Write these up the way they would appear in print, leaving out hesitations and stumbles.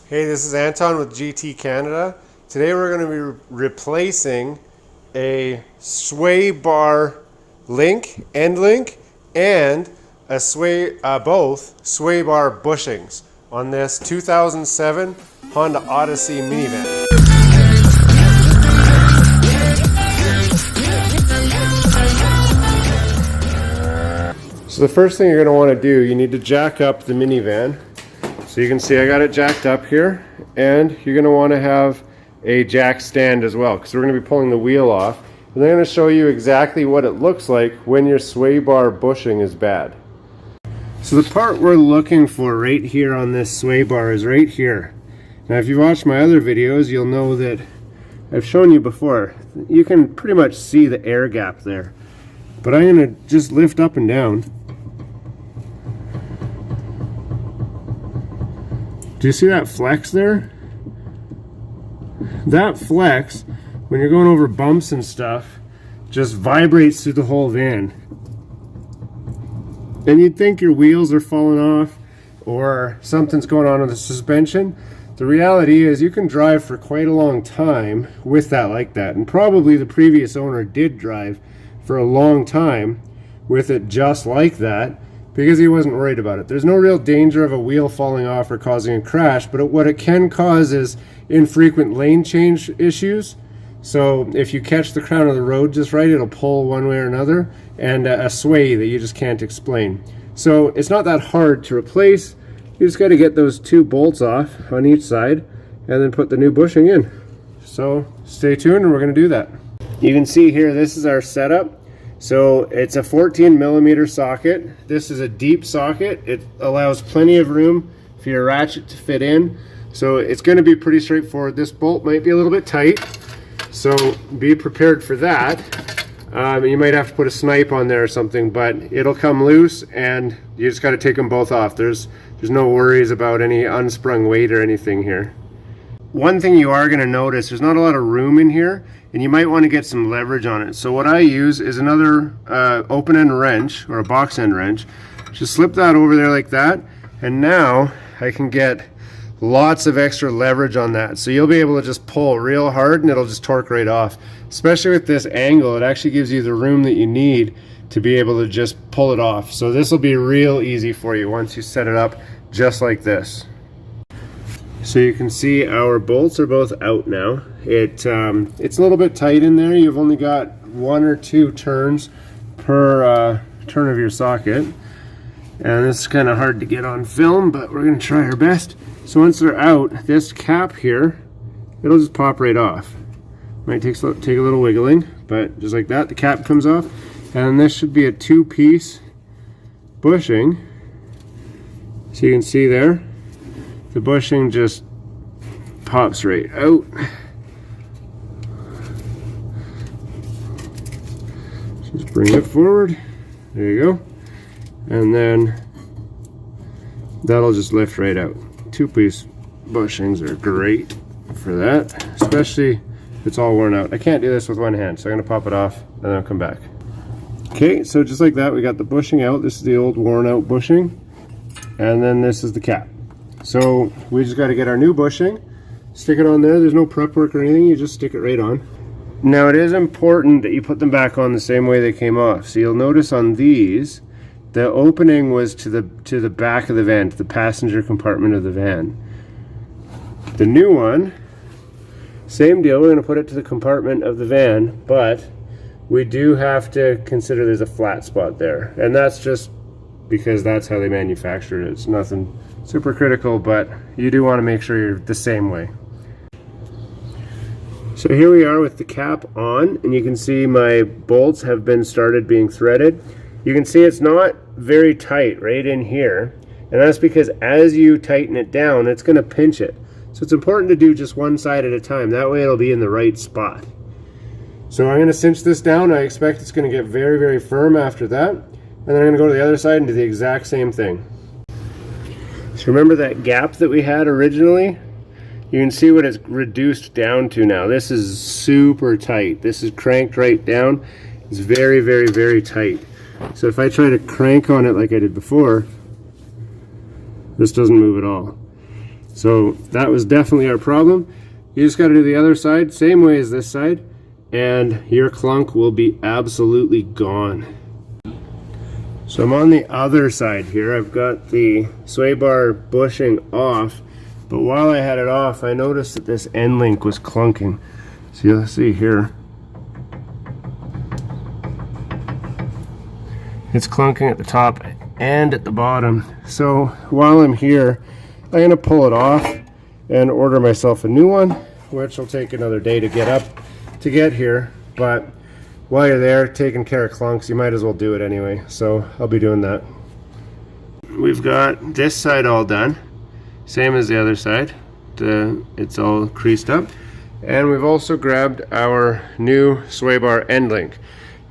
Hey, this is Anton with GT Canada. Today we're going to be replacing a sway bar end link, and both sway bar bushings on this 2007 Honda Odyssey minivan. So the first thing you're going to want to do, you need to jack up the minivan. So you can see I got it jacked up here, and you're going to want to have a jack stand as well, because we're going to be pulling the wheel off. And I'm going to show you exactly what it looks like when your sway bar bushing is bad. So the part we're looking for right here on this sway bar is right here. Now if you've watched my other videos, you'll know that I've shown you before. You can pretty much see the air gap there. But I'm going to just lift up and down. Do you see that flex there? That flex, when you're going over bumps and stuff, just vibrates through the whole van. And you'd think your wheels are falling off or something's going on with the suspension. The reality is you can drive for quite a long time with that like that. And probably the previous owner did drive for a long time with it just like that, because he wasn't worried about it. There's no real danger of a wheel falling off or causing a crash, but what it can cause is infrequent lane change issues. So if you catch the crown of the road just right, it'll pull one way or another, and a sway that you just can't explain. So it's not that hard to replace. You just got to get those two bolts off on each side and then put the new bushing in. So stay tuned and we're going to do that. You can see here, this is our setup. So it's a 14mm socket. This is a deep socket. It allows plenty of room for your ratchet to fit in. So it's going to be pretty straightforward. This bolt might be a little bit tight, so be prepared for that. You might have to put a snipe on there or something, but it'll come loose and you just got to take them both off. There's no worries about any unsprung weight or anything here. One thing you are going to notice, there's not a lot of room in here, and you might want to get some leverage on it. So what I use is another open end wrench or a box end wrench. Just slip that over there like that, and now I can get lots of extra leverage on that. So you'll be able to just pull real hard and it'll just torque right off. Especially with this angle, it actually gives you the room that you need to be able to just pull it off. So this will be real easy for you once you set it up just like this. So you can see our bolts are both out now. It's a little bit tight in there. You've only got 1 or 2 turns per turn of your socket. And this is kind of hard to get on film, but we're going to try our best. So once they're out, this cap here, it'll just pop right off. Might take a little wiggling, but just like that, the cap comes off. And this should be a 2-piece bushing. So you can see there, the bushing just pops right out. Just bring it forward. There you go. And then that'll just lift right out. 2-piece bushings are great for that, especially if it's all worn out. I can't do this with one hand, so I'm going to pop it off and then I'll come back. Okay, so just like that, we got the bushing out. This is the old worn out bushing, and then this is the cap. So we just got to get our new bushing, stick it on there. There's no prep work or anything, you just stick it right on. Now it is important that you put them back on the same way they came off. So you'll notice on these, the opening was to the back of the van, to the passenger compartment of the van. The new one, same deal, we're going to put it to the compartment of the van, but we do have to consider there's a flat spot there. And that's just because that's how they manufacture it. It's nothing super critical, but you do want to make sure you're the same way. So here we are with the cap on, and you can see my bolts have been started being threaded. You can see it's not very tight right in here, and that's because as you tighten it down, it's going to pinch it. So it's important to do just one side at a time. That way it'll be in the right spot. So I'm going to cinch this down. I expect it's going to get very, very firm after that. And then I'm going to go to the other side and do the exact same thing. So remember that gap that we had originally? You can see what it's reduced down to now. This is super tight. This is cranked right down. It's very, very, very tight. So if I try to crank on it like I did before, this doesn't move at all. So that was definitely our problem. You just got to do the other side, same way as this side, and your clunk will be absolutely gone. So I'm on the other side here. I've got the sway bar bushing off, but while I had it off, I noticed that this end link was clunking. So you'll see here. It's clunking at the top and at the bottom. So while I'm here, I'm going to pull it off and order myself a new one, which will take another day to get here. But while you're there taking care of clunks, you might as well do it anyway. So I'll be doing that. We've got this side all done, same as the other side. It's all creased up. And we've also grabbed our new sway bar end link.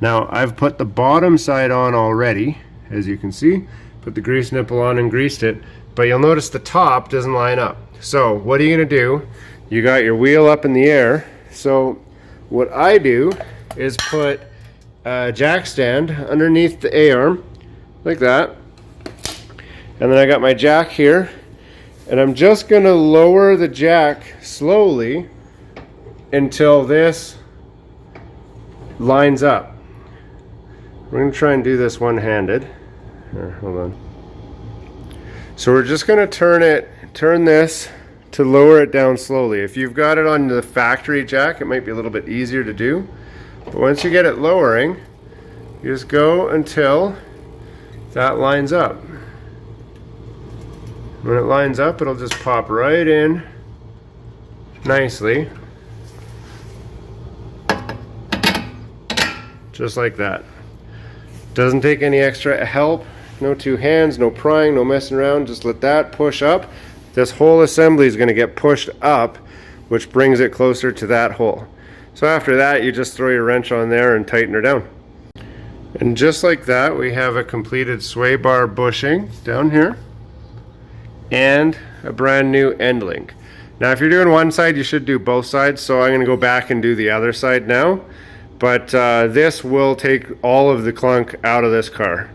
Now I've put the bottom side on already, as you can see. Put the grease nipple on and greased it, but you'll notice the top doesn't line up. So what are you gonna do? You got your wheel up in the air. So what I do is put a jack stand underneath the A-arm, like that. And then I got my jack here, and I'm just gonna lower the jack slowly until this lines up. We're gonna try and do this one-handed. Here, hold on. So we're just gonna turn this to lower it down slowly. If you've got it on the factory jack, it might be a little bit easier to do. But once you get it lowering, you just go until that lines up. When it lines up, it'll just pop right in nicely. Just like that. Doesn't take any extra help. No two hands, no prying, no messing around. Just let that push up. This whole assembly is going to get pushed up, which brings it closer to that hole. So after that, you just throw your wrench on there and tighten her down. And just like that, we have a completed sway bar bushing down here and a brand new end link. Now if you're doing one side, you should do both sides, so I'm going to go back and do the other side now. But this will take all of the clunk out of this car.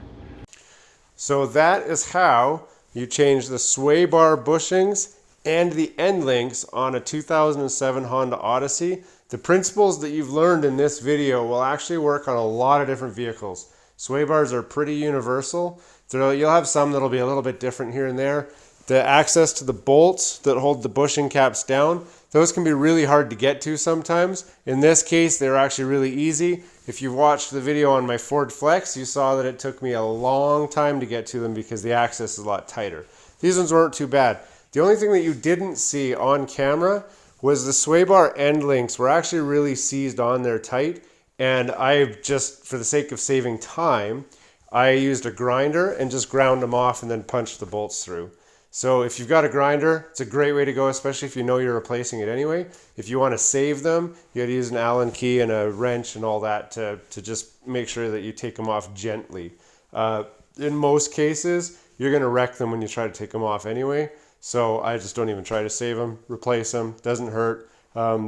So that is how you change the sway bar bushings and the end links on a 2007 Honda Odyssey. The principles that you've learned in this video will actually work on a lot of different vehicles. Sway bars are pretty universal. You'll have some that'll be a little bit different here and there. The access to the bolts that hold the bushing caps down, those can be really hard to get to sometimes. In this case, they're actually really easy. If you've watched the video on my Ford Flex, you saw that it took me a long time to get to them because the access is a lot tighter. These ones weren't too bad. The only thing that you didn't see on camera was the sway bar end links were actually really seized on there tight. And I just, for the sake of saving time, I used a grinder and just ground them off and then punched the bolts through. So if you've got a grinder, it's a great way to go, especially if you know you're replacing it anyway. If you want to save them, you got to use an Allen key and a wrench and all that to just make sure that you take them off gently. In most cases, you're going to wreck them when you try to take them off anyway. So I just don't even try to save them, replace them, doesn't hurt.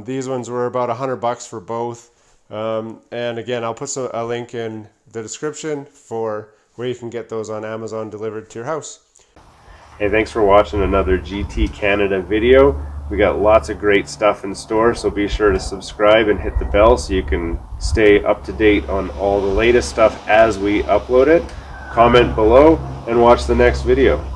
These ones were about $100 for both. And again, I'll put a link in the description for where you can get those on Amazon delivered to your house. Hey, thanks for watching another GT Canada video. We got lots of great stuff in store, so be sure to subscribe and hit the bell so you can stay up to date on all the latest stuff as we upload it. Comment below and watch the next video.